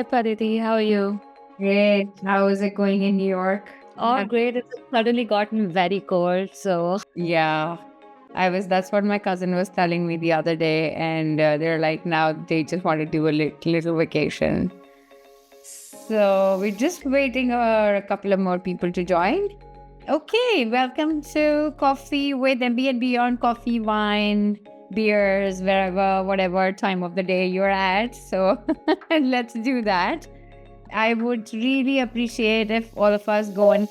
Hi, Pariti. How are you? Great. How is it going in New York? Oh, great. It's suddenly gotten very cold. Yeah, that's what my cousin was telling me the other day. And they're like, now they just want to do a little vacation. So we're just waiting for a couple of more people to join. Okay, welcome to Coffee with MBA Beyond, coffee, wine, beers, wherever, whatever time of the day you're at. So let's do that. I would really appreciate if all of us go and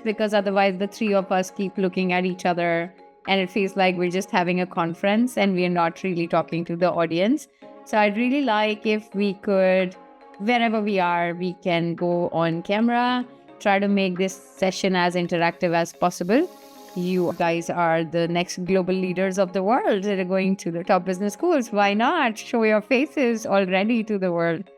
because otherwise the three of us keep looking at each other and it feels like we're just having a conference and we're not really talking to the audience. So I'd really like if we could, wherever we are, we can go on camera, try to make this session as interactive as possible. You guys are the next global leaders of the world that are going to the top business schools. Why not show your faces already to the world?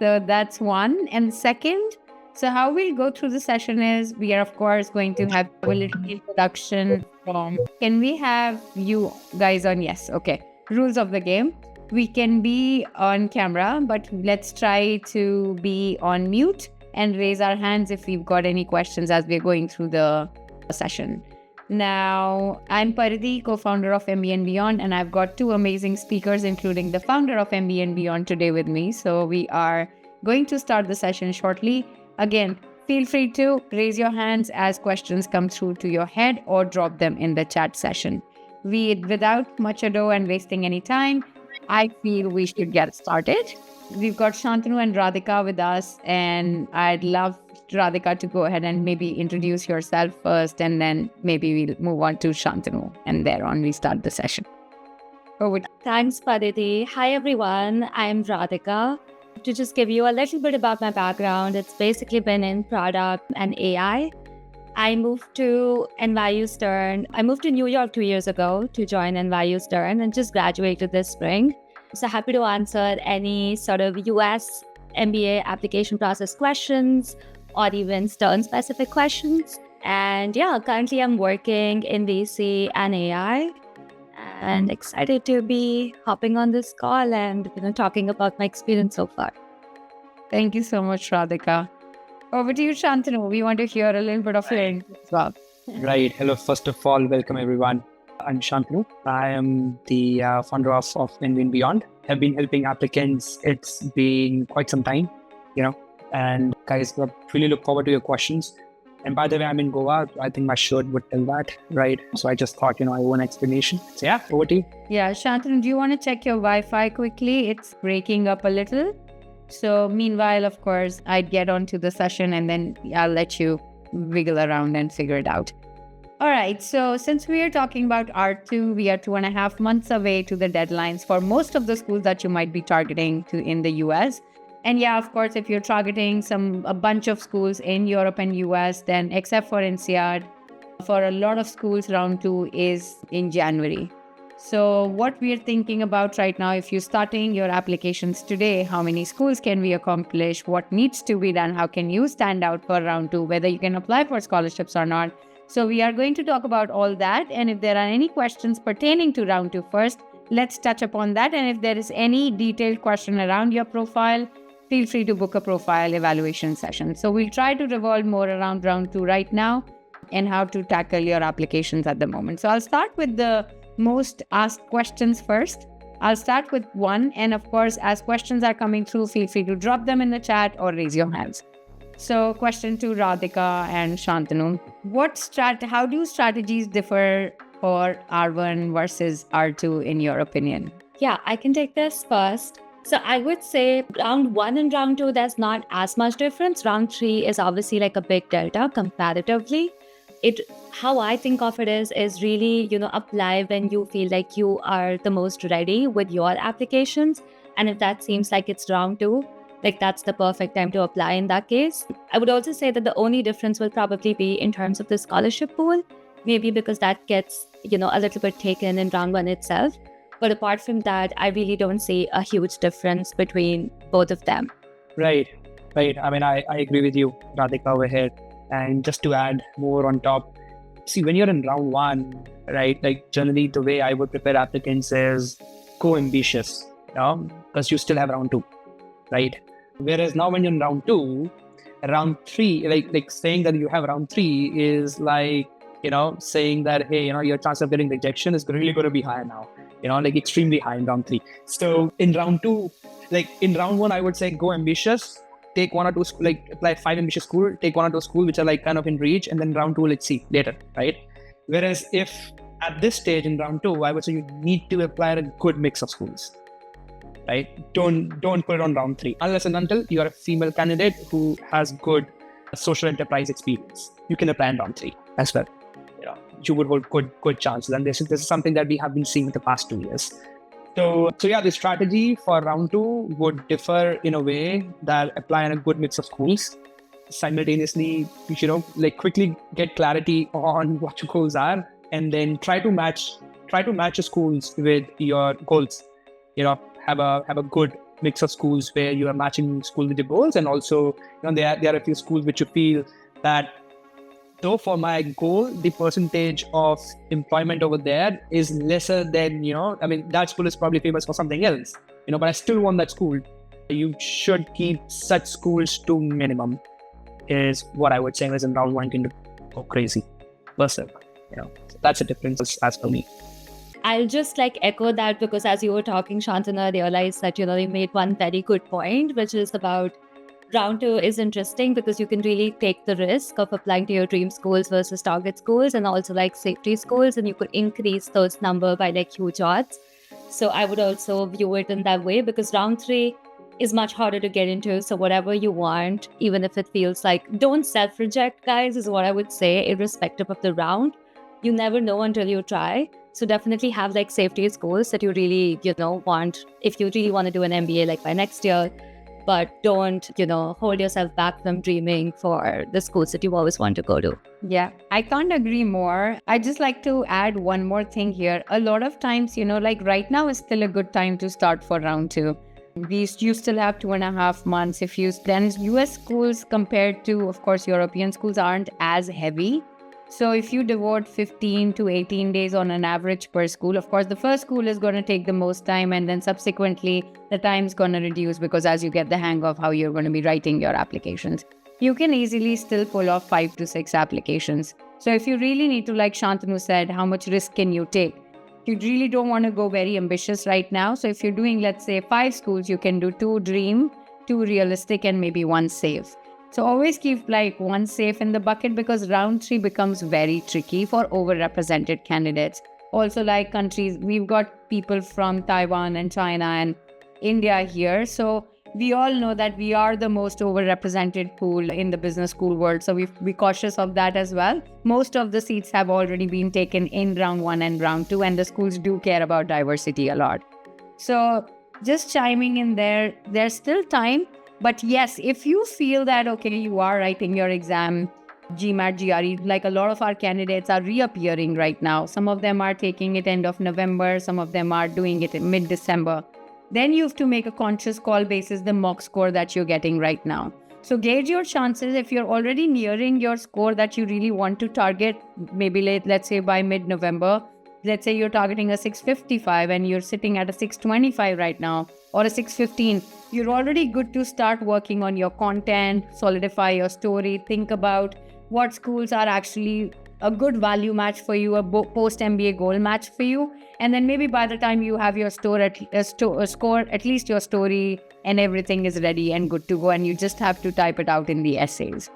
So that's one. And second, so how we'll go through the session is we are, of course, going to have a little introduction from. Can we have you guys on? Yes. Okay. Rules of the game. We can be on camera, but let's try to be on mute and raise our hands if we've got any questions as we're going through the session. Now, I'm Paridi, co-founder of MBA Beyond, and I've got two amazing speakers, including the founder of MBA Beyond today with me. So we are going to start the session shortly. Again, feel free to raise your hands as questions come through to your head or drop them in the chat session. Without much ado and wasting any time, I feel we should get started. We've got Shantanu and Radhika with us, and I'd love Radhika to go ahead and maybe introduce yourself first, and then maybe we'll move on to Shantanu, and thereon we start the session. Thanks, Pariti. Hi, everyone. I'm Radhika. To just give you a little bit about my background, it's basically been in product and AI. I moved to NYU Stern. I moved to New York 2 years ago to join NYU Stern and just graduated this spring. So happy to answer any sort of US MBA application process questions or even Stern-specific questions. And yeah, currently I'm working in VC and AI and excited to be hopping on this call and talking about my experience so far. Thank you so much, Radhika. Over to you, Shantanu. We want to hear a little bit of your input as well. Right. Hello. First of all, welcome everyone. I'm Shantanu. I am the founder of MBA Beyond. I've been helping applicants. It's been quite some time, and guys, I really look forward to your questions. And by the way, I'm in Goa. I think my shirt would tell that, right? So I just thought, I owe an explanation. So yeah, over to you. Yeah, Shantanu, do you want to check your Wi-Fi quickly? It's breaking up a little. So meanwhile, of course, I'd get onto the session and then I'll let you wiggle around and figure it out. All right. So since we are talking about R2, we are 2.5 months away to the deadlines for most of the schools that you might be targeting in the US. And yeah, of course, if you're targeting a bunch of schools in Europe and US, then except for INSEAD, for a lot of schools, round 2 is in January. So what we're thinking about right now, if you're starting your applications today, how many schools can we accomplish? What needs to be done? How can you stand out for round 2, whether you can apply for scholarships or not? So we are going to talk about all that. And if there are any questions pertaining to round 2 first, let's touch upon that. And if there is any detailed question around your profile, feel free to book a profile evaluation session. So we'll try to revolve more around round 2 right now and how to tackle your applications at the moment. So I'll start with the most asked questions first. I'll start with one. And of course, as questions are coming through, feel free to drop them in the chat or raise your hands. So question to Radhika and Shantanu. How do strategies differ for R1 versus R2 in your opinion? Yeah, I can take this first. So I would say round 1 and round 2, there's not as much difference. Round 3 is obviously like a big delta comparatively. How I think of it is really, apply when you feel like you are the most ready with your applications. And if that seems like it's round 2, like that's the perfect time to apply in that case. I would also say that the only difference will probably be in terms of the scholarship pool, maybe because that gets, a little bit taken in round 1 itself. But apart from that, I really don't see a huge difference between both of them. Right. I mean, I agree with you, Radhika, over here. And just to add more on top, see, when you're in round 1, right, like generally the way I would prepare applicants is go ambitious, because you still have round 2, right? Whereas now when you're in round three, like saying that you have round three is like, saying that, hey, your chance of getting rejection is really going to be high now, like extremely high in round three. So in round two, like in round one, I would say go ambitious, take one or two, like apply 5 ambitious schools, take one or two schools which are like kind of in reach, and then round two, let's see later, right? Whereas if at this stage in round two, I would say you need to apply a good mix of schools, right? Don't put it on round three unless and until you are a female candidate who has good social enterprise experience. You can apply in round three as well. You would hold good chances, and this is something that we have been seeing in the past 2 years. So yeah, the strategy for round two would differ in a way that apply in a good mix of schools. Simultaneously, you should like quickly get clarity on what your goals are, and then try to match your schools with your goals. Have a good mix of schools where you are matching school with your goals, and also there are a few schools which you feel that, though for my goal, the percentage of employment over there is lesser than, that school is probably famous for something else, but I still want that school. You should keep such schools to minimum, is what I would say. As in round one can go crazy. So that's a difference as for me. I'll just echo that, because as you were talking, Shantanu, I realized that, you made one very good point, which is about round two is interesting because you can really take the risk of applying to your dream schools versus target schools, and also safety schools, and you could increase those number by huge odds. So I would also view it in that way, because round three is much harder to get into. So whatever you want, even if it feels don't self-reject, guys, is what I would say, irrespective of the round. You never know until you try. So definitely have safety schools that you really, want, if you really want to do an MBA by next year. But don't, hold yourself back from dreaming for the schools that you always want to go to. Yeah, I can't agree more. I just like to add one more thing here. A lot of times, right now is still a good time to start for round two. You still have 2.5 months. Then US schools compared to, of course, European schools aren't as heavy. So if you devote 15 to 18 days on an average per school, of course, the first school is going to take the most time, and then subsequently the time's going to reduce, because as you get the hang of how you're going to be writing your applications, you can easily still pull off 5 to 6 applications. So if you really need to, like Shantanu said, how much risk can you take? You really don't want to go very ambitious right now. So if you're doing, let's say, 5 schools, you can do 2 dream, 2 realistic, and maybe 1 safe. So always keep 1 safe in the bucket, because round 3 becomes very tricky for overrepresented candidates. Also, countries, we've got people from Taiwan and China and India here. So we all know that we are the most overrepresented pool in the business school world. So we've be cautious of that as well. Most of the seats have already been taken in round 1 and round 2, and the schools do care about diversity a lot. So just chiming in there, there's still time. But yes, if you feel that, okay, you are writing your exam, GMAT, GRE, a lot of our candidates are reappearing right now. Some of them are taking it end of November. Some of them are doing it in mid-December. Then you have to make a conscious call basis the mock score that you're getting right now. So gauge your chances. If you're already nearing your score that you really want to target, maybe let's say by mid-November, let's say you're targeting a 655 and you're sitting at a 625 right now, or a 615, you're already good to start working on your content, solidify your story, think about what schools are actually a good value match for you, a post-MBA goal match for you. And then maybe by the time you have your score, at least your story and everything is ready and good to go, and you just have to type it out in the essays.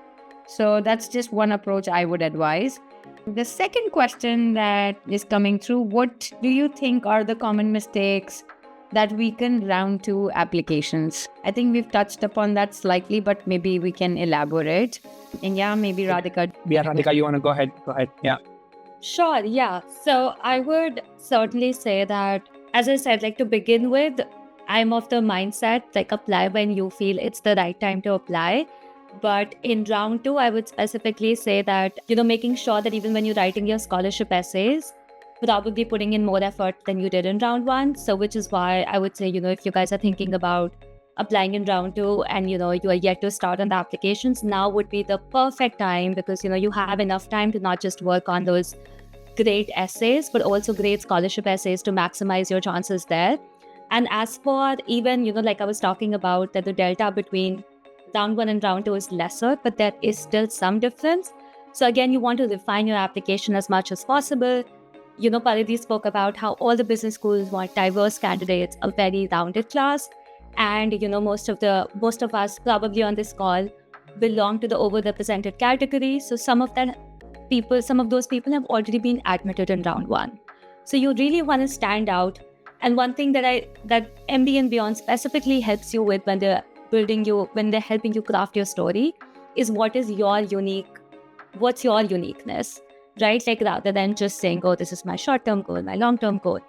So that's just one approach I would advise. The second question that is coming through, what do you think are the common mistakes that weaken round 2 applications? I think we've touched upon that slightly, but maybe we can elaborate. And yeah, maybe Radhika. Yeah, Radhika, you want to go ahead? Go ahead. Yeah. Sure. Yeah. So I would certainly say that, as I said, to begin with, I'm of the mindset, apply when you feel it's the right time to apply. But in round 2, I would specifically say that, making sure that even when you're writing your scholarship essays, probably putting in more effort than you did in round 1. So which is why I would say, if you guys are thinking about applying in round 2 and, you are yet to start on the applications, now would be the perfect time, because, you have enough time to not just work on those great essays, but also great scholarship essays to maximize your chances there. And as for even, like I was talking about, that the delta between round one and round two is lesser, but there is still some difference. So again, you want to refine your application as much as possible. Paridhi spoke about how all the business schools want diverse candidates, a very rounded class. And, most of us probably on this call belong to the overrepresented category. So some of those people have already been admitted in round one. So you really want to stand out. And one thing that MBA and Beyond specifically helps you with when they're helping you craft your story is what's your uniqueness, right? Like rather than just saying, oh, this is my short-term goal, my long-term goal.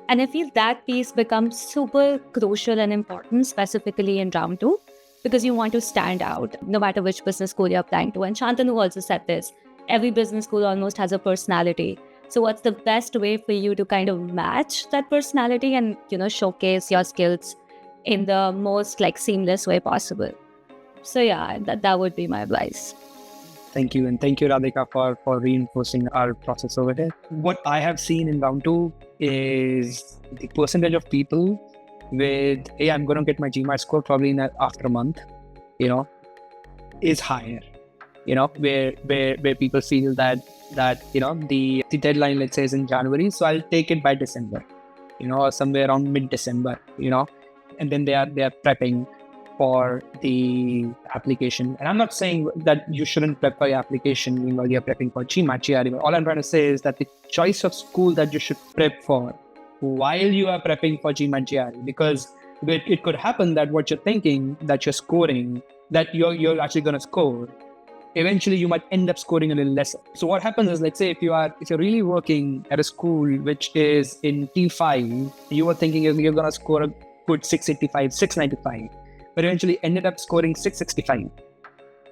And I feel that piece becomes super crucial and important, specifically in round two, because you want to stand out no matter which business school you're applying to. And Shantanu also said this, every business school almost has a personality. So what's the best way for you to kind of match that personality and, showcase your skills in the most seamless way possible? So yeah, that would be my advice. Thank you. And thank you, Radhika, for reinforcing our process over there. What I have seen in round two is the percentage of people with, hey, I'm going to get my GMAT score probably after a month, is higher. Where people feel that the deadline, let's say, is in January, so I'll take it by December, or somewhere around mid-December, and then they are prepping for the application. And I'm not saying that you shouldn't prep for your application while you're prepping for GMAT, GRE. All I'm trying to say is that the choice of school that you should prep for while you are prepping for GMAT, GRE, because it could happen that what you're thinking that you're scoring, that you're actually going to score, eventually you might end up scoring a little lesser. So what happens is, let's say if you're really working at a school which is in T5, you were thinking you're going to score a good 685, 695, but eventually ended up scoring 665,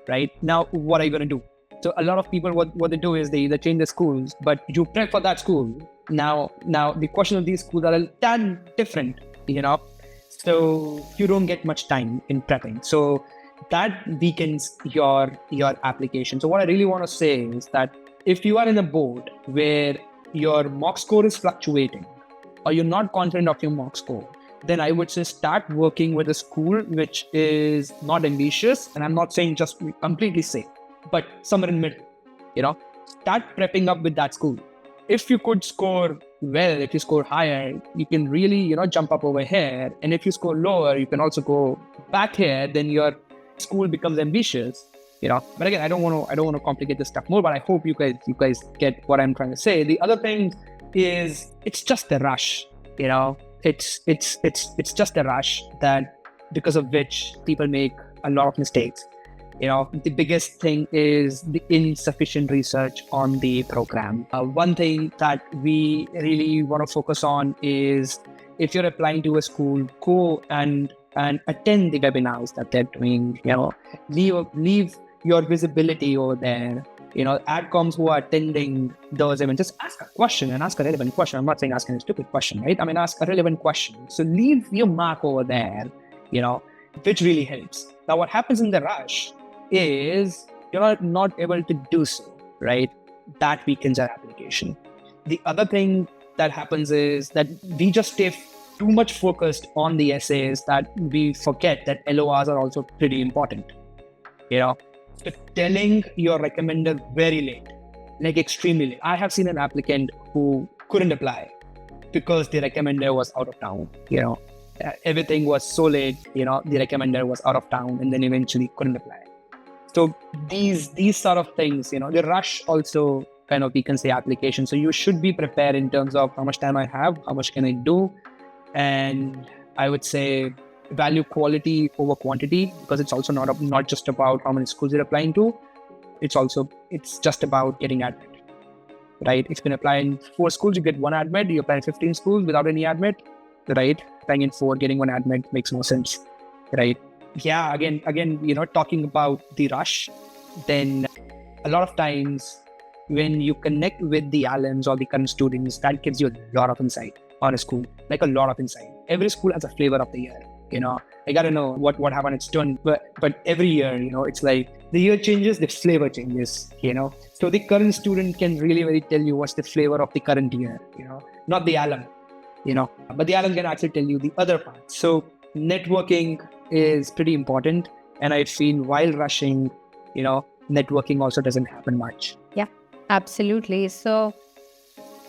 right? Now, what are you going to do? So a lot of people, what they do is they either change the schools, but you prep for that school. Now the question of these schools are a tad different, so you don't get much time in prepping. So that weakens your application. So what I really want to say is that if you are in a board where your mock score is fluctuating, or you're not confident of your mock score, then I would say start working with a school which is not ambitious. And I'm not saying just completely safe, but somewhere in the middle, start prepping up with that school. If you could score well, if you score higher, you can really, jump up over here. And if you score lower, you can also go back here, then your school becomes ambitious, But again, I don't want to complicate this stuff more, but I hope you guys get what I'm trying to say. The other thing is, it's just a rush, It's just a rush that because of which people make a lot of mistakes. The biggest thing is the insufficient research on the program. One thing that we really want to focus on is, if you're applying to a school, go and attend the webinars that they're doing. Leave your visibility over there. Adcoms who are attending those events, just ask a question and ask a relevant question. I'm not saying ask a stupid question, right? I mean, ask a relevant question. So leave your mark over there, which really helps. Now, what happens in the rush is you're not able to do so, right? That weakens our application. The other thing that happens is that we just stay too much focused on the essays that we forget that LORs are also pretty important. So telling your recommender very late, extremely late. I have seen an applicant who couldn't apply because the recommender was out of town. Everything was so late, the recommender was out of town and then eventually couldn't apply. So these sort of things, the rush also kind of weakens the application. So you should be prepared in terms of how much time I have, how much can I do, and I would say value quality over quantity, because it's also not just about how many schools you're applying to. It's just about getting admit, right? If you can apply in 4 schools, you get 1 admit. You apply in 15 schools without any admit, right? Applying in 4, getting 1 admit makes no sense, right? Yeah, again, talking about the rush, then a lot of times when you connect with the alums or the current students, that gives you a lot of insight on a school, a lot of insight. Every school has a flavor of the year, I got to know what happened. It's done, but every year, it's like the year changes, the flavor changes, So the current student can really, really tell you what's the flavor of the current year, not the alum. But the Alan can actually tell you the other part. So networking is pretty important. And I feel while rushing, networking also doesn't happen much. Yeah, absolutely. So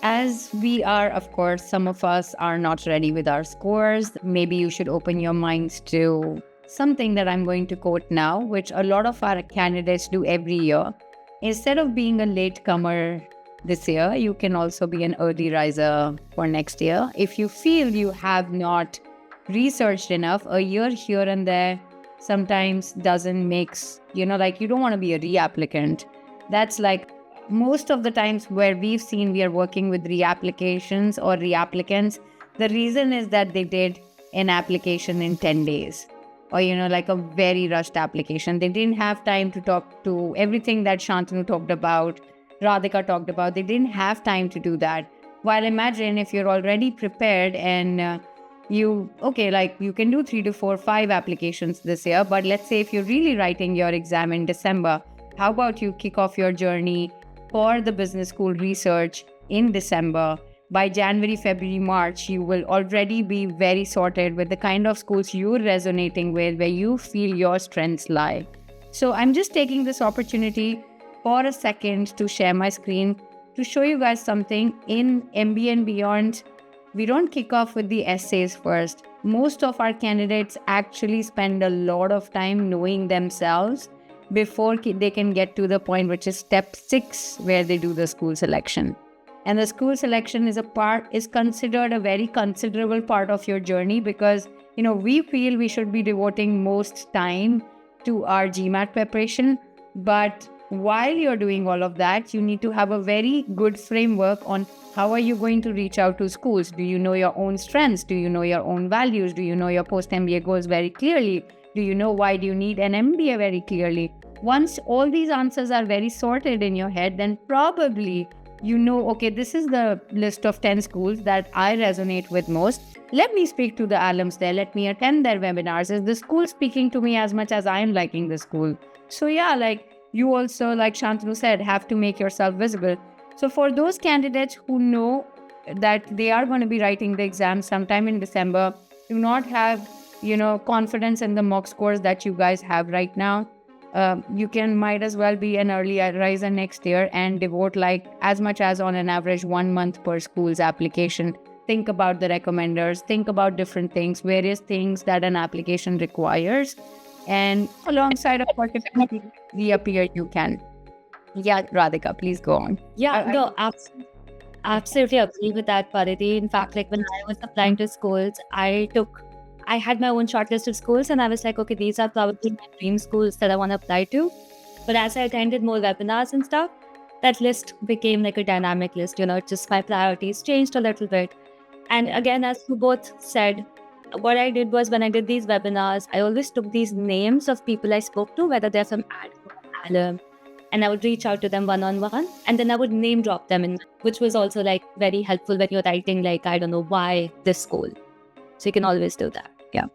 as we are, of course, some of us are not ready with our scores. Maybe you should open your minds to something that I'm going to quote now, which a lot of our candidates do every year. Instead of being a latecomer this year, you can also be an early riser for next year. If you feel you have not researched enough, a year here and there sometimes doesn't makes, you don't want to be a reapplicant. That's like most of the times where we've seen we are working with reapplications or reapplicants, the reason is that they did an application in 10 days or, like a very rushed application. They didn't have time to talk to everything that Shantanu talked about, Radhika talked about. They didn't have time to do that. While imagine if you're already prepared and you can do 3 to 4, 5 applications this year. But let's say if you're really writing your exam in December, how about you kick off your journey for the business school research in December? By January, February, March, you will already be very sorted with the kind of schools you're resonating with, where you feel your strengths lie. So I'm just taking this opportunity for a second to share my screen to show you guys something. In MBA Beyond, we don't kick off with the essays first. Most of our candidates actually spend a lot of time knowing themselves before they can get to the point, which is step 6, where they do the school selection. And the school selection is considered a very considerable part of your journey because, we feel we should be devoting most time to our GMAT preparation. But while you're doing all of that, you need to have a very good framework on how are you going to reach out to schools. Do you know your own strengths? Do you know your own values? Do you know your post-MBA goals very clearly? Do you know why do you need an MBA very clearly? Once all these answers are very sorted in your head, then probably okay, this is the list of 10 schools that I resonate with most. Let me speak to the alums there. Let me attend their webinars. Is the school speaking to me as much as I am liking the school? So yeah, you also, like Shantanu said, have to make yourself visible. So for those candidates who know that they are going to be writing the exam sometime in December, do not have, confidence in the mock scores that you guys have right now. You might as well be an early riser next year and devote as much as on an average 1 month per school's application. Think about the recommenders, think about different things, various things that an application requires. And alongside of course, if you reappear, you can. Yeah, Radhika, please go on. Yeah, absolutely agree with that, Pariti. In fact, when I was applying to schools, I had my own shortlist of schools and I was like, okay, these are probably my dream schools that I want to apply to. But as I attended more webinars and stuff, that list became like a dynamic list, just my priorities changed a little bit. And again, as you both said, what I did was when I did these webinars, I always took these names of people I spoke to, whether they're from alum, and I would reach out to them one-on-one, and then I would name drop them, which was also very helpful when you're writing, I don't know, why this school. So you can always do that. Yeah,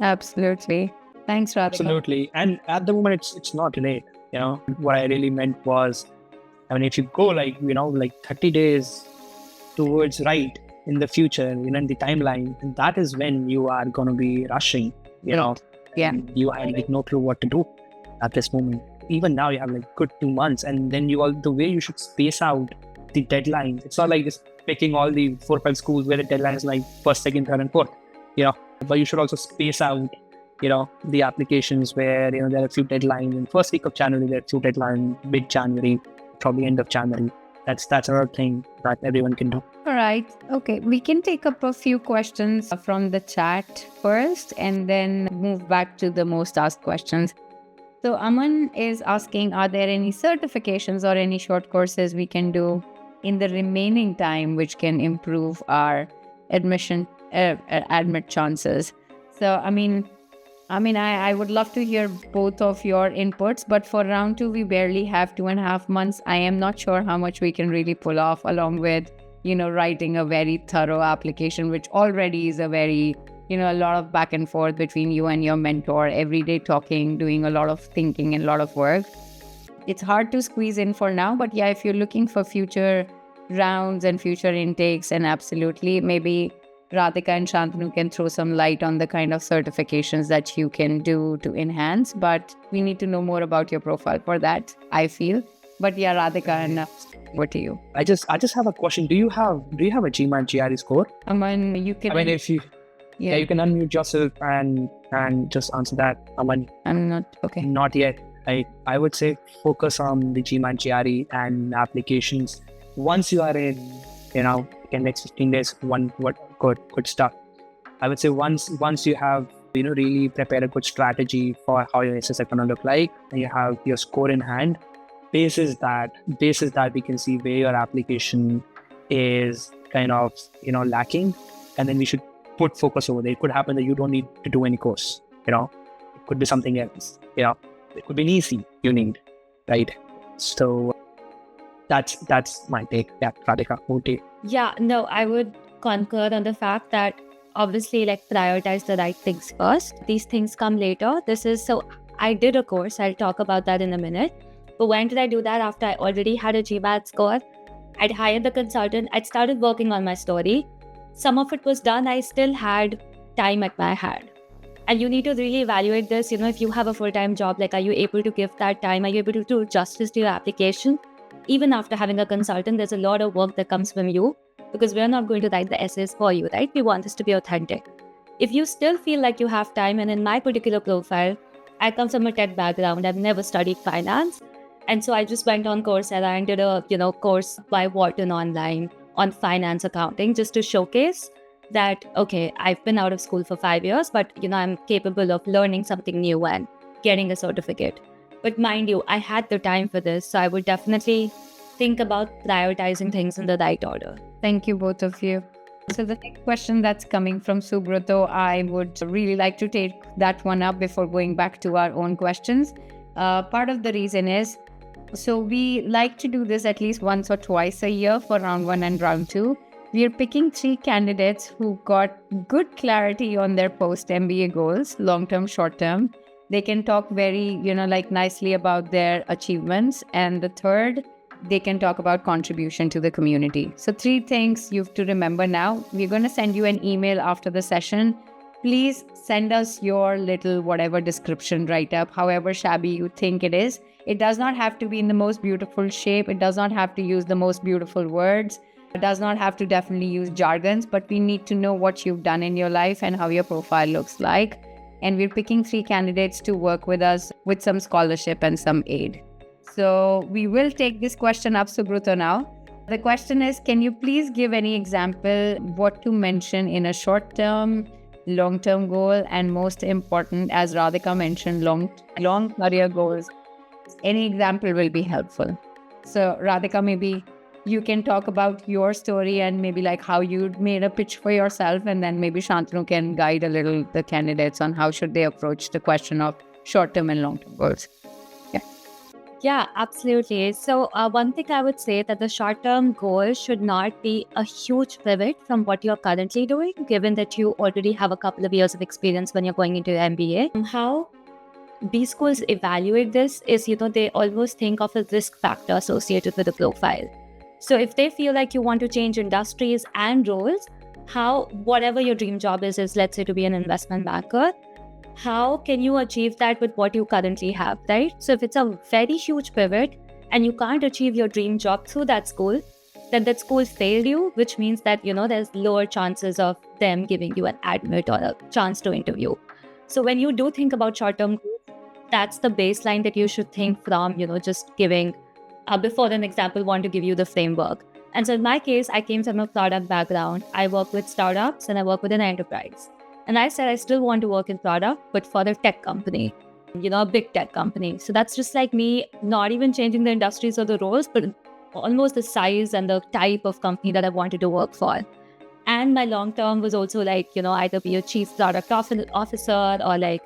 absolutely. Thanks, Radhika. Absolutely. And at the moment, it's not late. What I really meant was, if you go 30 days towards right in the future, in the timeline, and that is when you are going to be rushing, Yeah. You had no clue what to do at this moment. Even now you have good 2 months, and then the way you should space out the deadlines. It's not just picking all the 4 or 5 schools where the deadline is first, second, third, and fourth. But you should also space out, the applications where, there are a few deadlines in first week of January, there are a few deadlines mid-January, probably end of January. That's another thing that everyone can do. All right. Okay. We can take up a few questions from the chat first and then move back to the most asked questions. So Aman is asking, are there any certifications or any short courses we can do in the remaining time which can improve our admit chances? So I would love to hear both of your inputs, but for round 2 we barely have 2.5 months. I am not sure how much we can really pull off, along with writing a very thorough application, which already is a very a lot of back and forth between you and your mentor, every day talking, doing a lot of thinking and a lot of work. It's hard to squeeze in for now, but yeah, if you're looking for future rounds and future intakes, and absolutely maybe Radhika and Shantanu can throw some light on the kind of certifications that you can do to enhance. But we need to know more about your profile for that, I feel. But yeah, Radhika, and what to you? I just have a question. Do you have a GMAT GRE score? Aman, you can. I mean, if you you can unmute yourself and just answer that. Aman, I'm not okay. Not yet. I would say focus on the GMAT GRE and applications. Once you are in, in next 15 days, good stuff. I would say once you have really prepared a good strategy for how your essays are going to look like, and you have your score in hand, basis that we can see where your application is kind of lacking, and then we should put focus over there. It could happen that you don't need to do any course. It could be something else. It could be an easy you need, right? So that's my take. Yeah, Radhika, okay. Yeah, no, I would concur on the fact that obviously prioritize the right things first. These things come later. I did a course. I'll talk about that in a minute. But when did I do that? After I already had a GMAT score. I'd hired the consultant. I'd started working on my story. Some of it was done. I still had time at my hand. And you need to really evaluate this. If you have a full-time job, are you able to give that time? Are you able to do justice to your application? Even after having a consultant, there's a lot of work that comes from you, because we're not going to write the essays for you, right? We want this to be authentic. If you still feel like you have time, and in my particular profile, I come from a tech background. I've never studied finance. And so I just went on Coursera and did a course by Wharton online on finance accounting, just to showcase that, okay, I've been out of school for 5 years, but I'm capable of learning something new and getting a certificate. But mind you, I had the time for this, so I would definitely think about prioritizing things in the right order. Thank you, both of you. So the next question that's coming from Subrato, I would really like to take that one up before going back to our own questions. Part of the reason is, so we like to do this at least once or twice a year for round 1 and round 2. We are picking 3 candidates who got good clarity on their post-MBA goals, long-term, short-term. They can talk very, nicely about their achievements. And the third, they can talk about contribution to the community. So 3 things you have to remember now. We're going to send you an email after the session. Please send us your little whatever description write-up, however shabby you think it is. It does not have to be in the most beautiful shape. It does not have to use the most beautiful words. It does not have to definitely use jargons, but we need to know what you've done in your life and how your profile looks like. And we're picking 3 candidates to work with us with some scholarship and some aid. So we will take this question up, Subrato, now. The question is, can you please give any example what to mention in a short-term, long-term goal, and most important, as Radhika mentioned, long career goals? Any example will be helpful. So Radhika, maybe you can talk about your story and maybe how you made a pitch for yourself, and then maybe Shantanu can guide a little the candidates on how should they approach the question of short-term and long-term goals. Yeah, absolutely. So one thing I would say that the short-term goal should not be a huge pivot from what you're currently doing, given that you already have a couple of years of experience when you're going into MBA. How B schools evaluate this is, they almost think of a risk factor associated with the profile. So if they feel like you want to change industries and roles, whatever your dream job is let's say to be an investment banker, how can you achieve that with what you currently have, right? So if it's a very huge pivot and you can't achieve your dream job through that school, then that school failed you, which means that, there's lower chances of them giving you an admit or a chance to interview. So when you do think about short-term goals, that's the baseline that you should think from, just giving, before an example, want to give you the framework. And so in my case, I came from a product background. I work with startups and I work with an enterprise. And I said I still want to work in product, but for a tech company, a big tech company. So that's just like me not even changing the industries or the roles, but almost the size and the type of company that I wanted to work for. And my long term was also either be a chief product officer or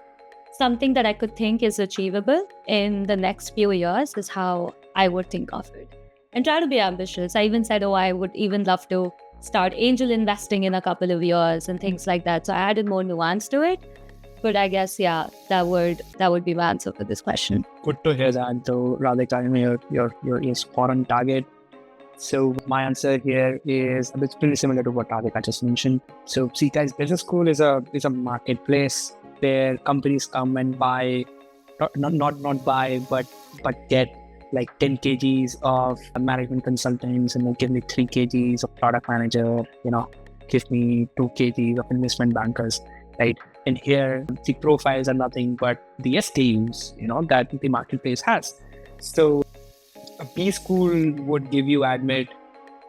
something that I could think is achievable in the next few years is how I would think of it. And try to be ambitious. I even said, I would even love to start angel investing in a couple of years and things like that. So I added more nuance to it. But I guess, that would be my answer for this question. Good to hear that, though, Radhika. You're spot on target. So my answer here is a bit pretty similar to what Radhika just mentioned. So see guys, business school is a marketplace where companies come and buy, not buy, but get like 10 kgs of management consultants and then give me 3 kgs of product manager, give me 2 kgs of investment bankers, right? And here the profiles are nothing but the SKUs, that the marketplace has. So a B school would give you admit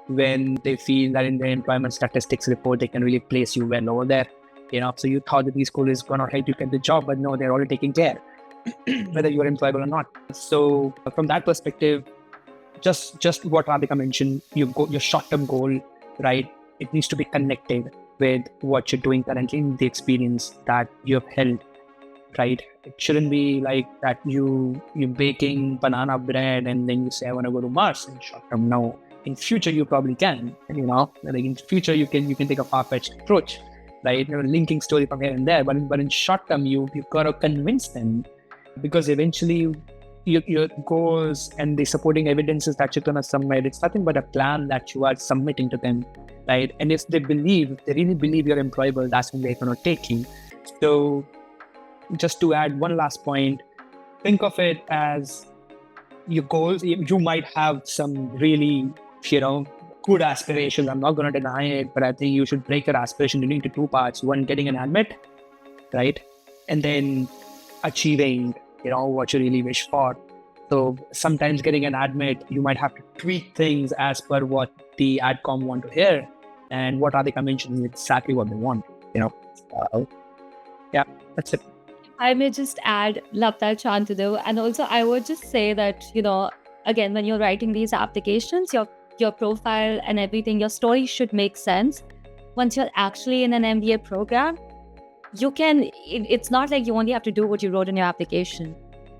when they feel that in their employment statistics report, they can really place you well over there. So you thought that B school is going to help you get the job, but no, they're already taking care, whether you're employable or not. So from that perspective, just what Radhika mentioned, your short-term goal, right? It needs to be connected with what you're doing currently, the experience that you've held, right? It shouldn't be like that you're baking banana bread and then you say, I want to go to Mars in short term. No, in future you probably can, like in future you can take a far-fetched approach, right? Linking story from here and there, but in short term you've got to convince them, because eventually your goals and the supporting evidences that you're going to submit, it's nothing but a plan that you are submitting to them, right? And if they really believe you're employable, that's when they're going to take you. So just to add one last point, think of it as your goals. You might have some really, good aspirations. I'm not going to deny it, but I think you should break your aspiration into 2 parts. One, getting an admit, right? And then achieving, what you really wish for. So sometimes getting an admit, you might have to tweak things as per what the adcom want to hear. And what Radhika mentioned is exactly what they want, yeah, that's it. I may just add, love that, Shantanu. And also, I would just say that, again, when you're writing these applications, your profile and everything, your story should make sense. Once you're actually in an MBA program, it's not like you only have to do what you wrote in your application.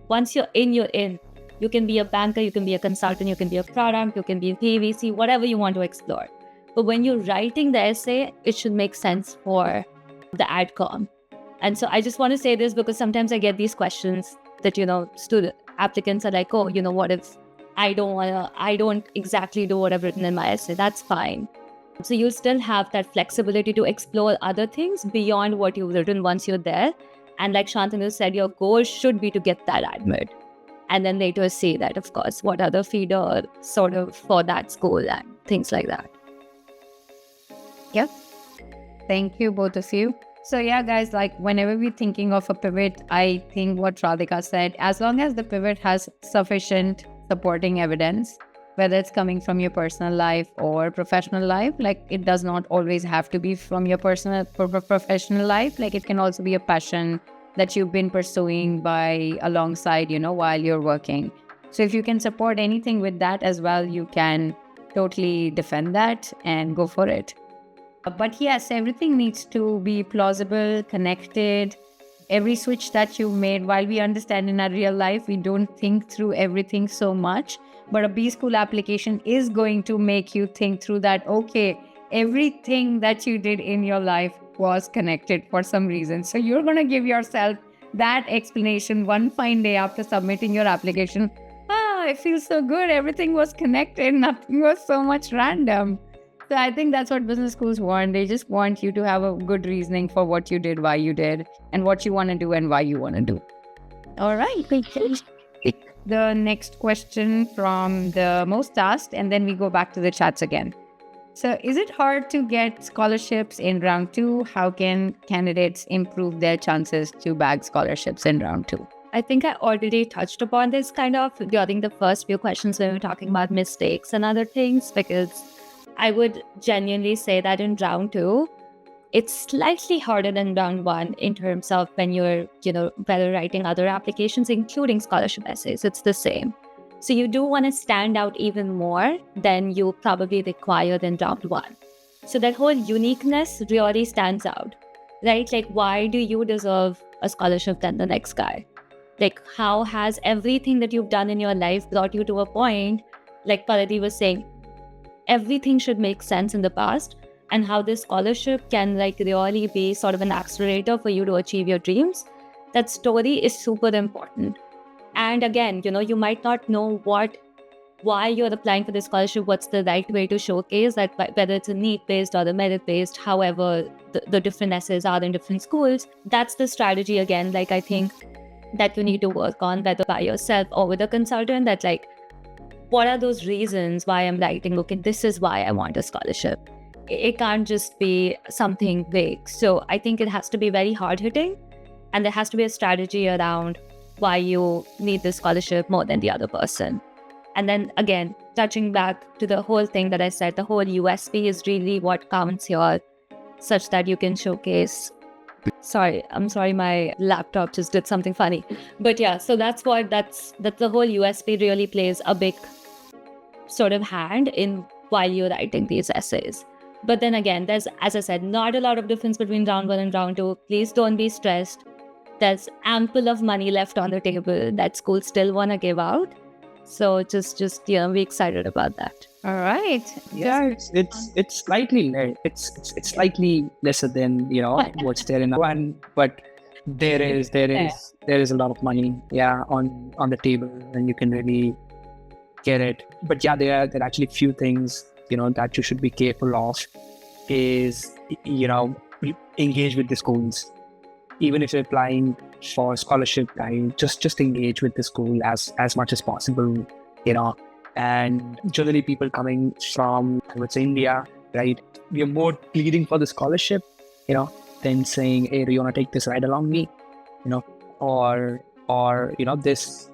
Once you're in, you're in. You can be a banker, you can be a consultant, you can be a product, you can be a PVC, whatever you want to explore. But when you're writing the essay, it should make sense for the adcom. And so I just want to say this because sometimes I get these questions that, student applicants are like, oh, what if I don't exactly do what I've written in my essay? That's fine. So you'll still have that flexibility to explore other things beyond what you've written once you're there. And like Shantanu said, your goal should be to get that admit. And then later see that, of course, what other feeder sort of for that school and things like that. Yep. Thank you, both of you. So yeah, guys, like whenever we're thinking of a pivot, I think what Radhika said, as long as the pivot has sufficient supporting evidence, whether it's coming from your personal life or professional life, like it does not always have to be from your personal professional life. Like it can also be a passion that you've been pursuing by alongside, while you're working. So if you can support anything with that as well, you can totally defend that and go for it. But yes, everything needs to be plausible, connected. Every switch that you made, while we understand in our real life, we don't think through everything so much. But a B school application is going to make you think through that, okay, everything that you did in your life was connected for some reason. So you're going to give yourself that explanation one fine day after submitting your application. I feel so good. Everything was connected. Nothing was so much random. So I think that's what business schools want. They just want you to have a good reasoning for what you did, why you did, and what you want to do and why you want to do. All right. The next question from the most asked, and then we go back to the chats again. So is it hard to get scholarships in round 2? How can candidates improve their chances to bag scholarships in round 2? I think I already touched upon this kind of during the first few questions when we were talking about mistakes and other things, because I would genuinely say that in round 2, it's slightly harder than round 1 in terms of when you're, better writing other applications, including scholarship essays. It's the same. So you do want to stand out even more than you probably required in round 1. So that whole uniqueness really stands out, right? Like, why do you deserve a scholarship than the next guy? Like, how has everything that you've done in your life brought you to a point, like Parati was saying, everything should make sense in the past, and how this scholarship can really be sort of an accelerator for you to achieve your dreams. That story is super important. And again, you might not know what why you're applying for this scholarship, what's the right way to showcase that, whether it's a need-based or the merit-based, however the different essays are in different schools. That's the strategy again, like I think that you need to work on, whether by yourself or with a consultant, that like, what are those reasons why I'm writing, okay, this is why I want a scholarship. It can't just be something vague. So I think it has to be very hard-hitting, and there has to be a strategy around why you need this scholarship more than the other person. And then again, touching back to the whole thing that I said, the whole USP is really what counts here, such that you can showcase. I'm sorry, my laptop just did something funny. But yeah, so that's the whole USP really plays a big sort of hand in while you're writing these essays. But then again, there's, as I said, not a lot of difference between round 1 and round 2. Please don't be stressed. There's ample of money left on the table that schools still want to give out. So just be excited about that. All right. Yes, it's slightly less. It's slightly lesser than what's there in one, but there is a lot of money on the table, and you can really get it. But yeah, there are actually few things that you should be careful of. Is you engage with the schools. Even if you're applying for scholarship, just engage with the school as much as possible, and generally people coming from, I would say, India, right? We are more pleading for the scholarship, than saying, hey, do you want to take this ride along me, or this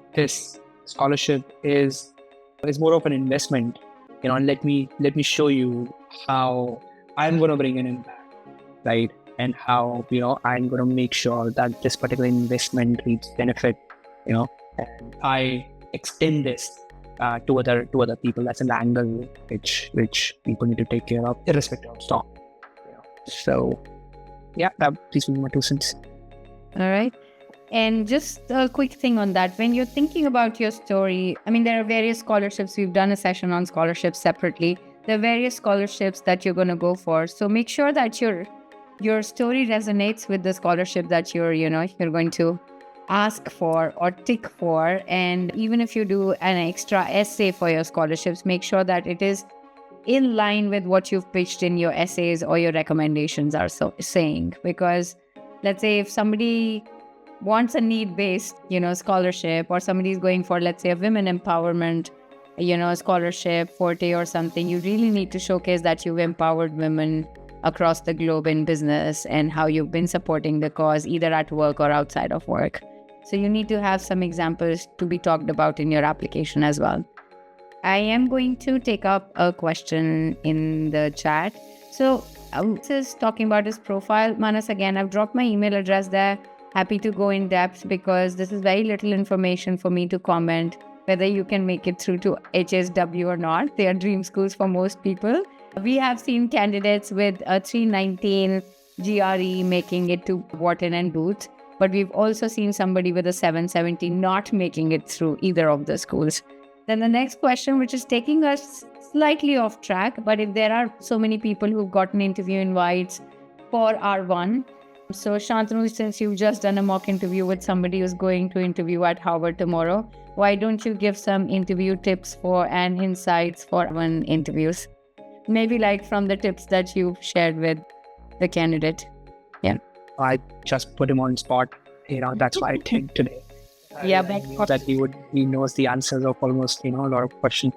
scholarship is more of an investment, and let me show you how I'm going to bring an impact, right? And how, I'm going to make sure that this particular investment reaps benefit, and I extend this to other people. That's an angle which people need to take care of, irrespective of stock. So, yeah, please give me my 2 cents. All right. And just a quick thing on that. When you're thinking about your story, I mean, there are various scholarships. We've done a session on scholarships separately. There are various scholarships that you're going to go for. So make sure that your story resonates with the scholarship that you're going to ask for or tick for. And even if you do an extra essay for your scholarships, make sure that it is in line with what you've pitched in your essays or your recommendations are saying. Because let's say if somebody wants a need-based, scholarship, or somebody is going for, let's say, a women empowerment, scholarship, forte or something, you really need to showcase that you've empowered women across the globe in business and how you've been supporting the cause either at work or outside of work. So you need to have some examples to be talked about in your application as well. I am going to take up a question in the chat. So this is talking about his profile. Manas, again, I've dropped my email address there. Happy to go in depth because this is very little information for me to comment whether you can make it through to HSW or not. They are dream schools for most people. We have seen candidates with a 319 GRE making it to Wharton and Booth, but we've also seen somebody with a 770 not making it through either of the schools. Then the next question, which is taking us slightly off track, but if there are so many people who've gotten interview invites for R1, so Shantanu, since you've just done a mock interview with somebody who's going to interview at Harvard tomorrow, why don't you give some interview tips and insights for R1 interviews? Maybe like from the tips that you've shared with the candidate. Yeah. I just put him on spot. That's why I think today. Yeah, I knew that he knows the answers of almost, a lot of questions.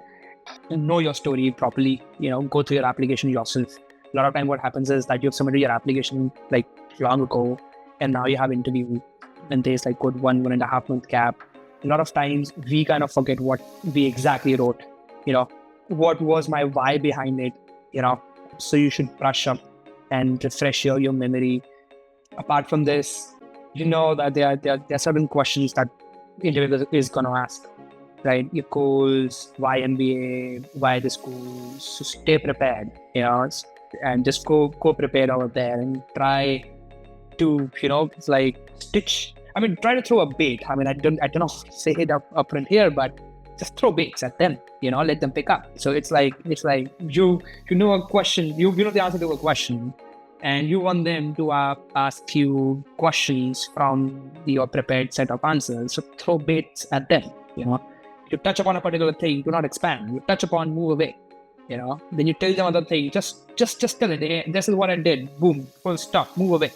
Know your story properly, go through your application yourself. A lot of time what happens is that you've submitted your application like long ago and now you have interview and there's like good 1.5 month gap. A lot of times we kind of forget what we exactly wrote, what was my why behind it, so you should brush up and refresh your memory. Apart from this, that there are certain questions that the interviewer is going to ask, right? Your goals, why MBA, why the school. So stay prepared, and just go prepared over there and try to, try to throw a bait. I don't know say it up front here, but just throw baits at them, let them pick up. So it's like you know a question, you know the answer to a question, and you want them to ask you questions from your prepared set of answers. So throw baits at them, You touch upon a particular thing, do not expand. You touch upon, move away. Then you tell them other thing. Just tell it. Hey, this is what I did. Boom, full stop. Move away.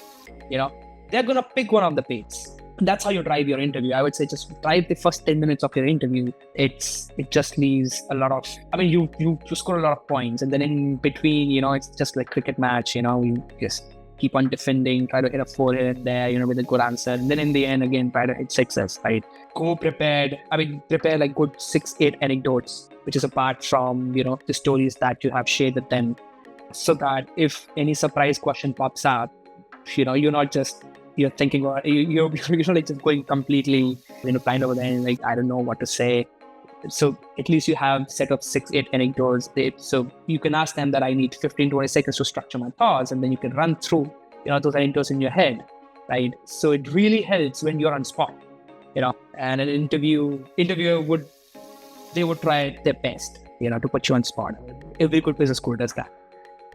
They're gonna pick one of the pace. That's how you drive your interview. I would say just drive the first 10 minutes of your interview. It just leaves a lot of. You score a lot of points, and then in between, it's just like cricket match. You just keep on defending, try to hit a 4 here and there, with a good answer. And then in the end, again, try to hit sixes, right? Go prepared. Prepare like good 6-8 anecdotes, which is apart from, the stories that you have shared with them, so that if any surprise question pops up, you're not just, you're thinking, or you're not like just going completely, blind over there and like, I don't know what to say. So at least you have set of 6-8 anecdotes. So you can ask them that I need 15-20 seconds to structure my thoughts, and then you can run through, those anecdotes in your head, right? So it really helps when you're on spot, and an interviewer would try their best, to put you on spot. Every good business school does that.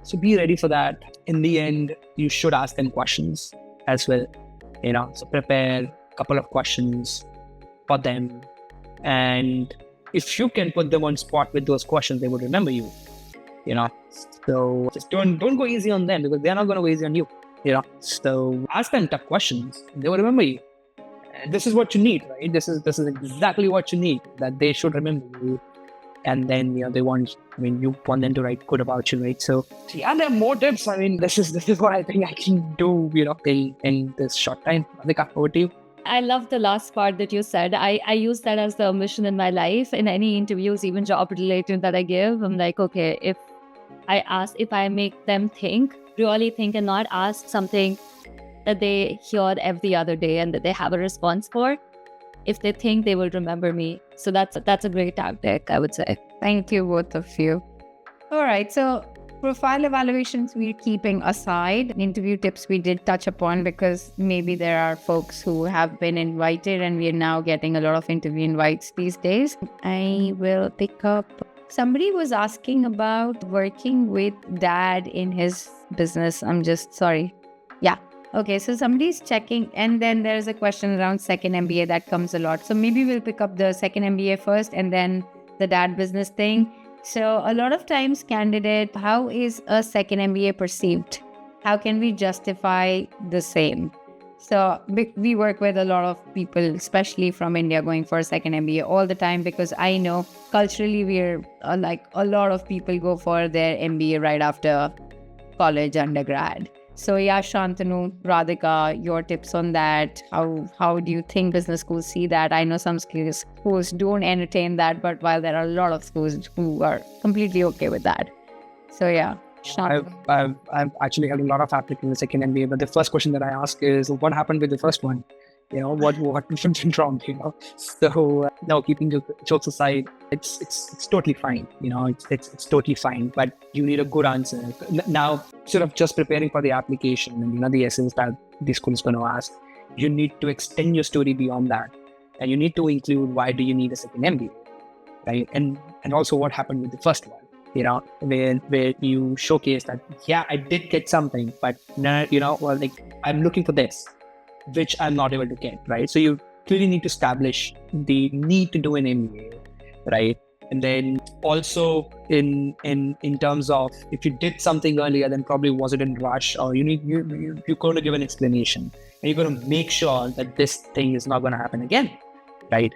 So be ready for that. In the end, you should ask them questions as well, so prepare a couple of questions for them. And if you can put them on spot with those questions, they would remember you, so just don't go easy on them, because they're not going to go easy on you, so ask them tough questions. They will remember you. And this is what you need, right? This is exactly what you need, that they should remember you. And then, you want them to write good about you, right? So yeah, there are more tips. This is what I think I can do, in this short time. Radhika, over to you. I love the last part that you said. I use that as the mission in my life. In any interviews, even job related that I give, I'm like, okay, if I make them really think, and not ask something that they hear every other day and that they have a response for, if they think, they will remember me. So that's a great tactic, I would say. Thank you, both of you. All right, so profile evaluations we're keeping aside. Interview tips we did touch upon, because maybe there are folks who have been invited and we are now getting a lot of interview invites these days. I will pick up. Somebody was asking about working with dad in his business. Yeah. Okay, so somebody's checking, and then there's a question around second MBA that comes a lot. So maybe we'll pick up the second MBA first and then the dad business thing. So a lot of times, candidate, how is a second MBA perceived? How can we justify the same? So we work with a lot of people, especially from India, going for a second MBA all the time, because I know culturally we're like a lot of people go for their MBA right after college, undergrad. So yeah, Shantanu, Radhika, your tips on that. How do you think business schools see that? I know some schools don't entertain that, but while there are a lot of schools who are completely okay with that. So yeah, Shantanu. I've actually had a lot of applicants in the second MBA, but the first question that I ask is, what happened with the first one? What went wrong? So no, keeping the jokes aside, it's totally fine. It's totally fine. But you need a good answer. Now, instead of just preparing for the application and the essence that the school is going to ask, you need to extend your story beyond that, and you need to include why do you need a second MBA, right? And also what happened with the first one. Where you showcase that, yeah, I did get something, but now, I'm looking for this, which I'm not able to get, right? So you clearly need to establish the need to do an MBA, right? And then also in terms of, if you did something earlier, then probably was it in rush, or you're going to give an explanation, and you're going to make sure that this thing is not going to happen again, right?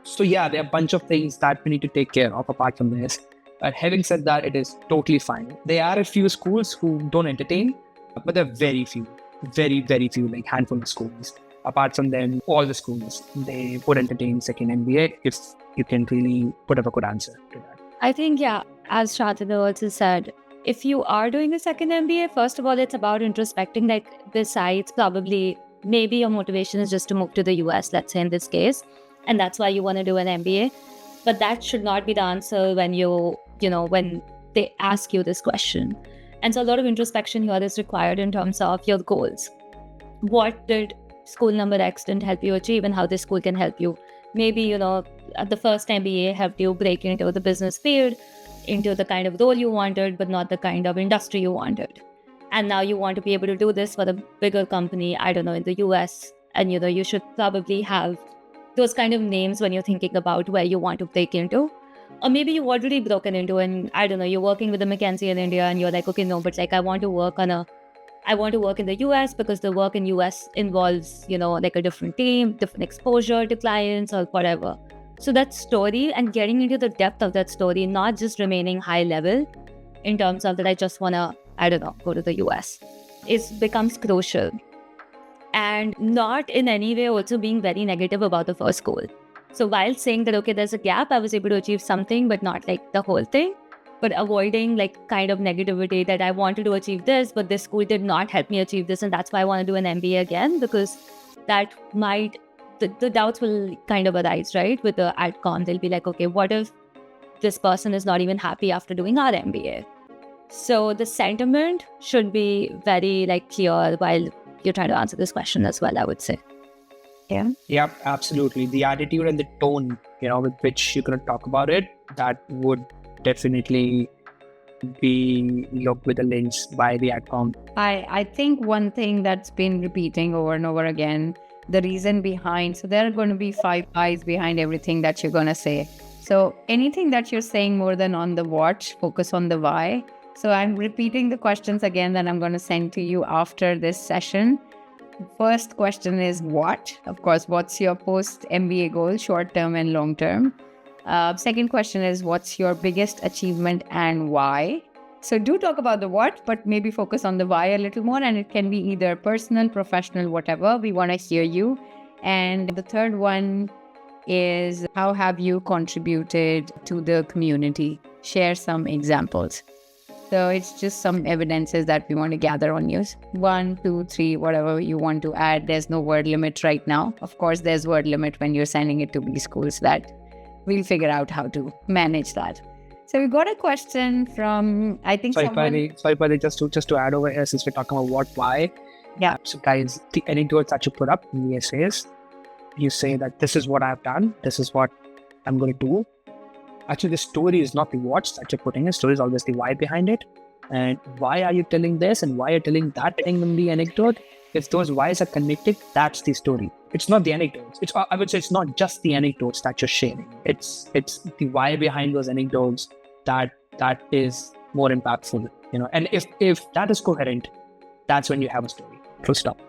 So yeah, there are a bunch of things that we need to take care of apart from this. But having said that, it is totally fine. There are a few schools who don't entertain, but there are very few, like handful of schools. Apart from them, all the schools, they would entertain second MBA if you can really put up a good answer to that. I think, yeah, as Shantanu also said, if you are doing a second MBA, first of all, it's about introspecting, like besides probably maybe your motivation is just to move to the US, let's say in this case, and that's why you want to do an MBA. But that should not be the answer when when they ask you this question. And so a lot of introspection here is required in terms of your goals. What did school number X didn't help you achieve, and how this school can help you? Maybe, the first MBA helped you break into the business field, into the kind of role you wanted, but not the kind of industry you wanted. And now you want to be able to do this for a bigger company, I don't know, in the US. And, you should probably have those kind of names when you're thinking about where you want to break into. Or maybe you've already broken into, and I don't know, you're working with a McKinsey in India and you're like, okay, no, but like I want to work in the US because the work in US involves, like a different team, different exposure to clients or whatever. So that story and getting into the depth of that story, not just remaining high level in terms of that I just want to, I don't know, go to the US, becomes crucial. And not in any way also being very negative about the first goal. So while saying that, okay, there's a gap, I was able to achieve something, but not like the whole thing, but avoiding like kind of negativity that I wanted to achieve this, but this school did not help me achieve this. And that's why I want to do an MBA again, because that might, the doubts will kind of arise, right? With the outcome, they'll be like, okay, what if this person is not even happy after doing our MBA? So the sentiment should be very like clear while you're trying to answer this question as well, I would say. Yeah, absolutely. The attitude and the tone, with which you're going to talk about it, that would definitely be looked with a lens by the outcome. I think one thing that's been repeating over and over again, the reason behind, so there are going to be 5 eyes behind everything that you're going to say. So anything that you're saying more than on the what, focus on the why. So I'm repeating the questions again that I'm going to send to you after this session. First question is what? Of course, what's your post-MBA goal, short-term and long-term? Second question is what's your biggest achievement and why? So do talk about the what, but maybe focus on the why a little more. And it can be either personal, professional, whatever. We want to hear you. And the third one is how have you contributed to the community? Share some examples. So it's just some evidences that we want to gather on you. 1, 2, 3, whatever you want to add. There's no word limit right now. Of course, there's word limit when you're sending it to B schools. That we'll figure out how to manage that. So we got a question from, I think Sorry, Pari, just to add over here, since we're talking about what, why. Yeah. So guys, the anecdotes that you put up in the essays, you say that this is what I've done. This is what I'm going to do. Actually, the story is not the what that you're putting. The story is always the why behind it. And why are you telling this and why are you telling that thing in the anecdote? If those whys are connected, that's the story. It's not the anecdotes. I would say it's not just the anecdotes that you're sharing. It's the why behind those anecdotes that is more impactful. And if that is coherent, that's when you have a story. Full stop.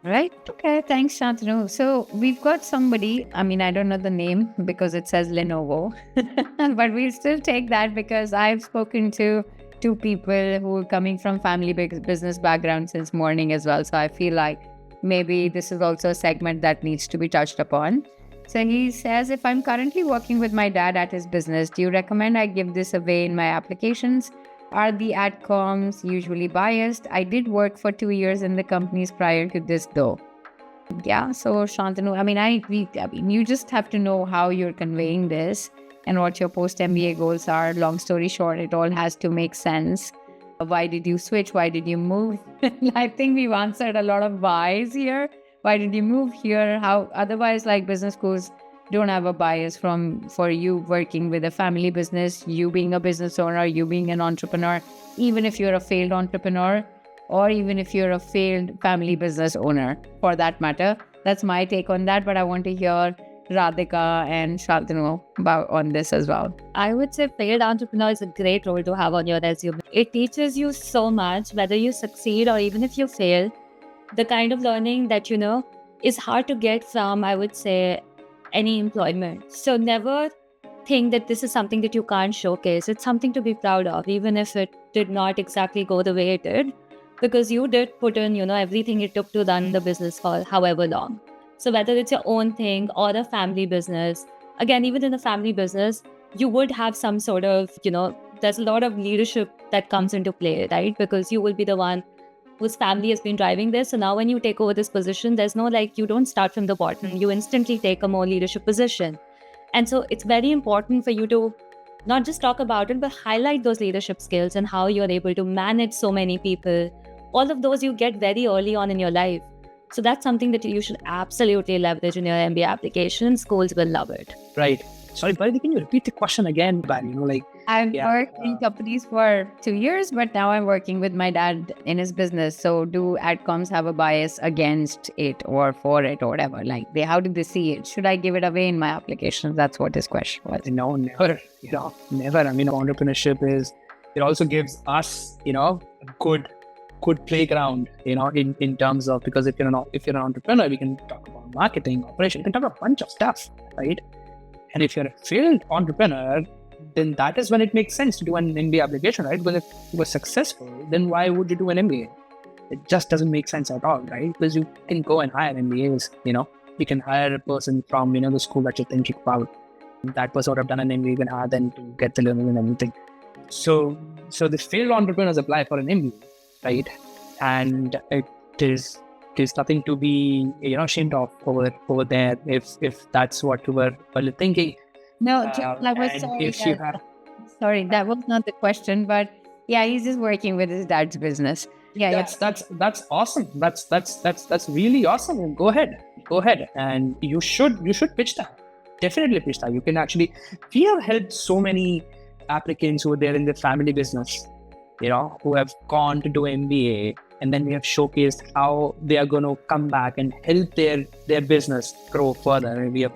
Right. Okay. Thanks, Shantanu. So we've got somebody, I don't know the name because it says Lenovo, but we'll still take that because I've spoken to 2 people who are coming from family business background since morning as well. So I feel like maybe this is also a segment that needs to be touched upon. So he says, if I'm currently working with my dad at his business, do you recommend I give this away in my applications? Are the adcoms usually biased? I did work for 2 years in the companies prior to this though. Yeah, so Shantanu, you just have to know how you're conveying this and what your post-MBA goals are. Long story short, it all has to make sense. Why did you switch? Why did you move? I think we've answered a lot of whys here. Why did you move here? How otherwise, like business schools don't have a bias for you working with a family business, you being a business owner, you being an entrepreneur, even if you're a failed entrepreneur or even if you're a failed family business owner for that matter. That's my take on that, but I want to hear Radhika and Shantanu on this as well. I would say failed entrepreneur is a great role to have on your resume. It teaches you so much, whether you succeed or even if you fail. The kind of learning that, is hard to get from, I would say, any employment. So never think that this is something that you can't showcase. It's something to be proud of, even if it did not exactly go the way it did, because you did put in, everything it took to run the business for however long. So whether it's your own thing or a family business, again, even in a family business, you would have some sort of, there's a lot of leadership that comes into play, right? Because you will be the one whose family has been driving this. So now when you take over this position, there's no you don't start from the bottom. You instantly take a more leadership position. And so it's very important for you to not just talk about it, but highlight those leadership skills and how you're able to manage so many people. All of those you get very early on in your life. So that's something that you should absolutely leverage in your MBA application. Schools will love it. Right. Sorry, Bharati, can you repeat the question again? But I've worked in companies for 2 years, but now I'm working with my dad in his business. So do adcoms have a bias against it or for it or whatever? Like how do they see it? Should I give it away in my application? That's what his question was. No, never. Never. I mean, entrepreneurship it also gives us, a good playground, in terms of, because if you're an entrepreneur, we can talk about marketing, operation, we can talk about a bunch of stuff, right? And if you're a failed entrepreneur, then that is when it makes sense to do an MBA application, right? Because if you were successful, then why would you do an MBA? It just doesn't make sense at all, right? Because you can go and hire MBAs, you can hire a person from, the school that you're thinking about. That person would have done an MBA, you can hire them to get the learning and everything. So the failed entrepreneurs apply for an MBA, right? And there's nothing to be, ashamed of over there if that's what you were thinking. No, sorry, that was not the question, but yeah, he's just working with his dad's business. Yeah, that's awesome. That's really awesome. And go ahead, and you should pitch that. Definitely pitch that. You can actually. We have helped so many applicants who are there in the family business, who have gone to do MBA, and then we have showcased how they are going to come back and help their business grow further. And we have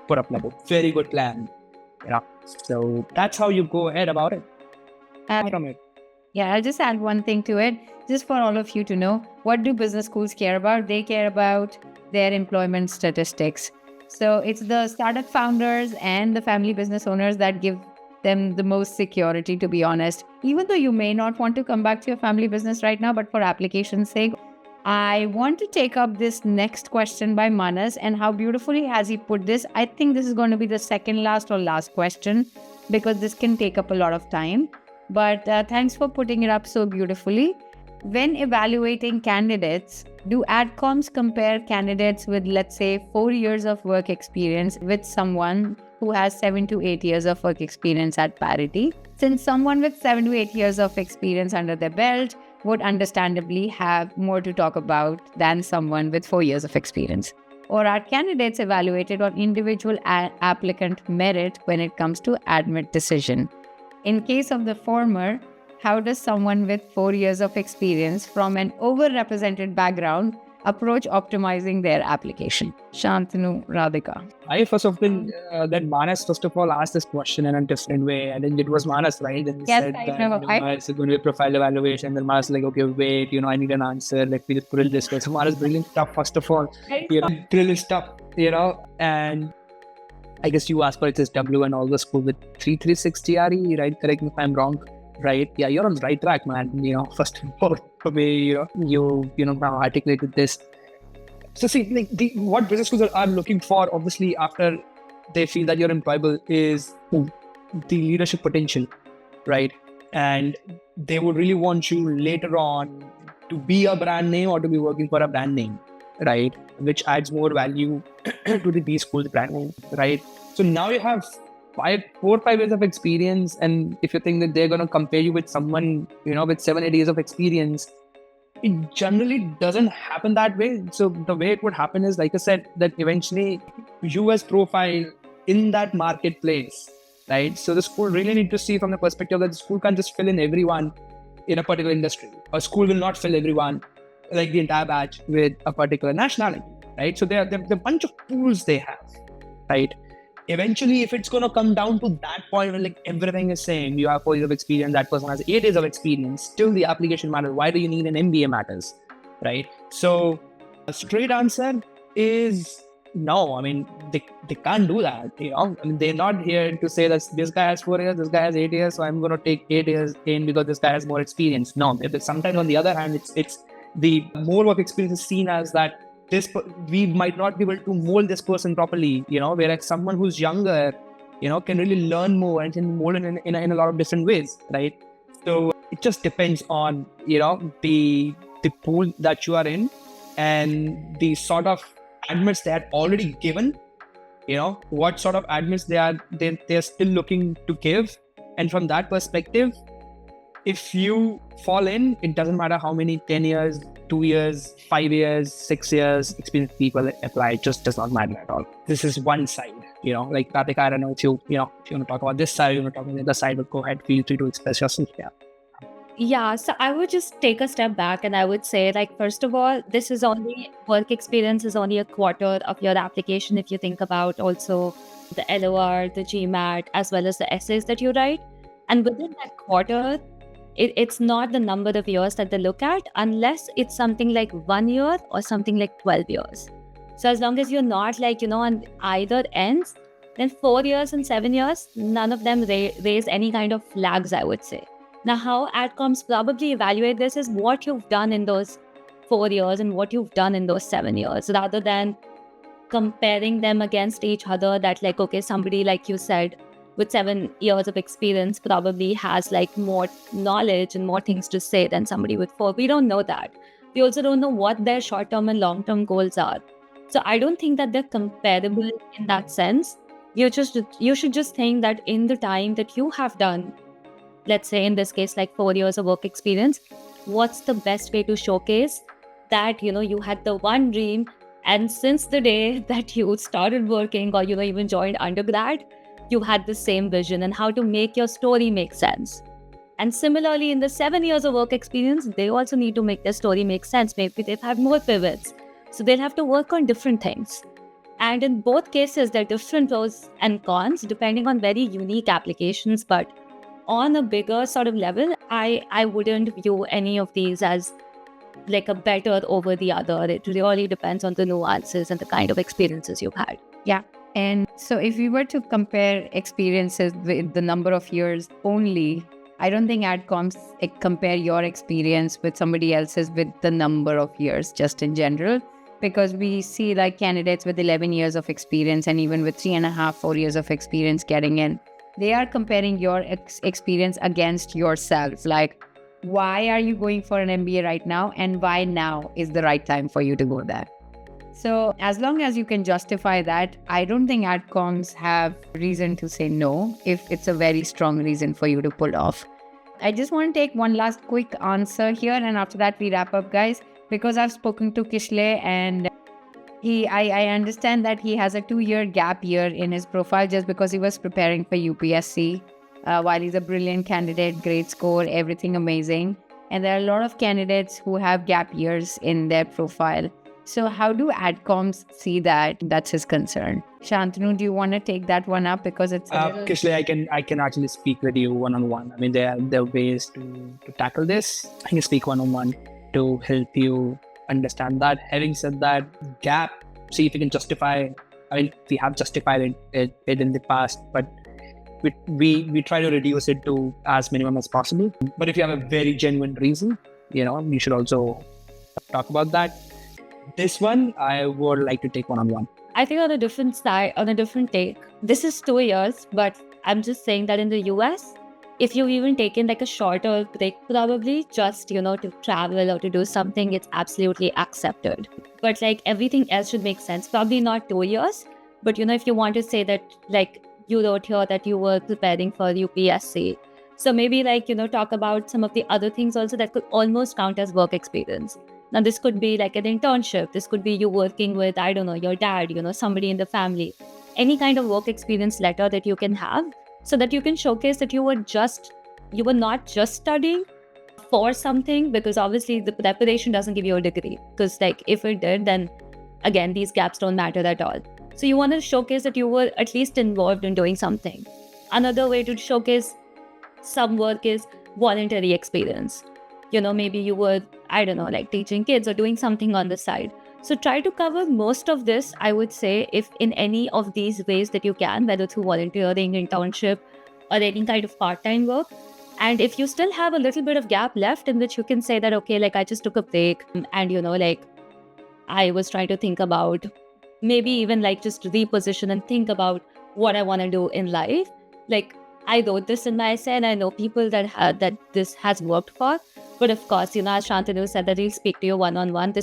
put up like a very good plan, So that's how you go ahead about it. Yeah, I'll just add one thing to it, just for all of you to know. What do business schools care about? They care about their employment statistics. So it's the startup founders and the family business owners that give them the most security, to be honest. Even though you may not want to come back to your family business right now, but for application's sake, I want to take up this next question by Manas, and how beautifully has he put this. I think this is going to be the second last or last question, because this can take up a lot of time. But thanks for putting it up so beautifully. When evaluating candidates, do adcoms compare candidates with, let's say, 4 years of work experience with someone who has 7 to 8 years of work experience at parity? Since someone with 7 to 8 years of experience under their belt would understandably have more to talk about than someone with 4 years of experience. Or are candidates evaluated on individual applicant merit when it comes to admit decision? In case of the former, how does someone with 4 years of experience from an overrepresented background approach optimizing their application? Shantanu, Radhika. I first of all, that Manas first of all asked this question in a different way. I think it was Manas, right? And he yes, said I that know. it's going to be a profile evaluation. Then Manas like, okay, wait, I need an answer. Let me just put it this way. So Manas brilliant stuff, first of all. Brilliant stuff, and I guess you asked for HSW and all the school with 360 RE, right? Correct me if I'm wrong. Right? Yeah, you're on the right track, man. First of all, the way you now articulated this. So see, like what business schools are looking for, obviously, after they feel that you're employable, is the leadership potential, right? And they would really want you later on to be a brand name or to be working for a brand name, right? Which adds more value to the B school's brand name, right? So now you have 4 or 5 years of experience, and if you think that they're going to compare you with someone with 7 8 years of experience, it generally doesn't happen that way. So the way it would happen is, like I said, that eventually US profile in that marketplace, right? So the school really need to see from the perspective that the school can't just fill in everyone in a particular industry. A school will not fill everyone, like the entire batch, with a particular nationality, right? So there are a bunch of tools they have, right? Eventually, if it's going to come down to that point where like everything is same, you have 4 years of experience, that person has 8 years of experience, still the application matters. Why do you need an MBA matters, right? So a straight answer is no. I mean, they can't do that, I mean, they're not here to say that this guy has 4 years, this guy has 8 years, so I'm going to take 8 years in because this guy has more experience. No, sometimes on the other hand, it's the more work experience is seen as that we might not be able to mold this person properly, whereas someone who's younger, can really learn more and can mold in a lot of different ways, right? So it just depends on, the pool that you are in and the sort of admits they are already given, what sort of admits they're still looking to give. And from that perspective, if you fall in, it doesn't matter how many 10 years, 2 years, 5 years, 6 years experienced people apply. It just does not matter at all. This is one side. Like Radhika, I don't know if you want to talk about this side, you want to talk about the other side, but go ahead, feel free to express yourself. Yeah. Yeah, so I would just take a step back and I would say, like, first of all, this is only work experience is only a quarter of your application if you think about also the LOR, the GMAT, as well as the essays that you write. And within that quarter, it's not the number of years that they look at unless it's something like 1 year or something like 12 years. So as long as you're not like, on either ends, then 4 years and 7 years, none of them raise any kind of flags, I would say. Now, how adcoms probably evaluate this is what you've done in those 4 years and what you've done in those 7 years, rather than comparing them against each other. That like, okay, somebody like you said, with 7 years of experience probably has like more knowledge and more things to say than somebody with 4. We don't know that. We also don't know what their short-term and long-term goals are. So I don't think that they're comparable in that sense. You should just think that in the time that you have done, let's say in this case, like 4 years of work experience, what's the best way to showcase that, you had the one dream, and since the day that you started working or, even joined undergrad, you had the same vision, and how to make your story make sense. And similarly, in the 7 years of work experience, they also need to make their story make sense. Maybe they've had more pivots, so they'll have to work on different things. And in both cases, there are different pros and cons depending on very unique applications. But on a bigger sort of level, I wouldn't view any of these as like a better over the other. It really depends on the nuances and the kind of experiences you've had. Yeah. And so if we were to compare experiences with the number of years only, I don't think adcoms compare your experience with somebody else's with the number of years just in general, because we see like candidates with 11 years of experience and even with 3.5, 4 years of experience getting in, they are comparing your experience against yourself. Like, why are you going for an MBA right now? And why now is the right time for you to go there? So as long as you can justify that, I don't think adcoms have reason to say no if it's a very strong reason for you to pull off. I just want to take one last quick answer here, and after that we wrap up, guys, because I've spoken to Kishle and I understand that he has a 2-year gap year in his profile just because he was preparing for UPSC. While he's a brilliant candidate, great score, everything amazing. And there are a lot of candidates who have gap years in their profile. So how do adcoms see that? That's his concern. Shantanu, do you want to take that one up? Because it's Kishle, I can actually speak with you one-on-one. I mean, there are ways to tackle this. I can speak one-on-one to help you understand that. Having said that, gap, see if you can justify. I mean, we have justified it in the past, but we try to reduce it to as minimum as possible. But if you have a very genuine reason, you should also talk about that. This one, I would like to take one-on-one. I think on a different side, on a different take, this is 2 years, but I'm just saying that in the US, if you've even taken like a shorter break, probably just, to travel or to do something, it's absolutely accepted. But like everything else should make sense. Probably not 2 years, but if you want to say that like you wrote here that you were preparing for UPSC. So maybe like, talk about some of the other things also that could almost count as work experience. Now, this could be like an internship. This could be you working with, I don't know, your dad, somebody in the family. Any kind of work experience letter that you can have so that you can showcase that you were not just studying for something, because obviously the preparation doesn't give you a degree. Because like if it did, then again, these gaps don't matter at all. So you want to showcase that you were at least involved in doing something. Another way to showcase some work is voluntary experience. Maybe you were, I don't know, like teaching kids or doing something on the side. So try to cover most of this, I would say, if in any of these ways that you can, whether through volunteering, internship, or any kind of part-time work. And if you still have a little bit of gap left in which you can say that, okay, like I just took a break and, like I was trying to think about maybe even like just reposition and think about what I want to do in life. Like I wrote this in my essay and I know people that this has worked for. But of course, as Shantanu said, that he'll speak to you one-on-one.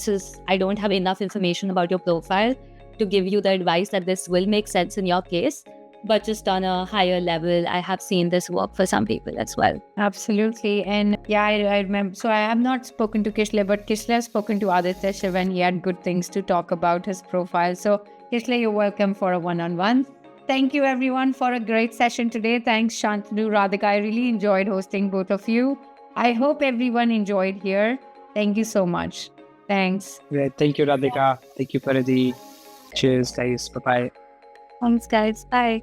I don't have enough information about your profile to give you the advice that this will make sense in your case. But just on a higher level, I have seen this work for some people as well. Absolutely. And yeah, I remember. So I have not spoken to Kishle, but Kishle has spoken to Aditya Shiv and he had good things to talk about his profile. So Kishle, you're welcome for a one-on-one. Thank you everyone for a great session today. Thanks Shantanu, Radhika. I really enjoyed hosting both of you. I hope everyone enjoyed here. Thank you so much. Thanks. Great. Thank you, Radhika. Thank you, Paradhi. Cheers, guys. Bye-bye. Thanks, guys. Bye.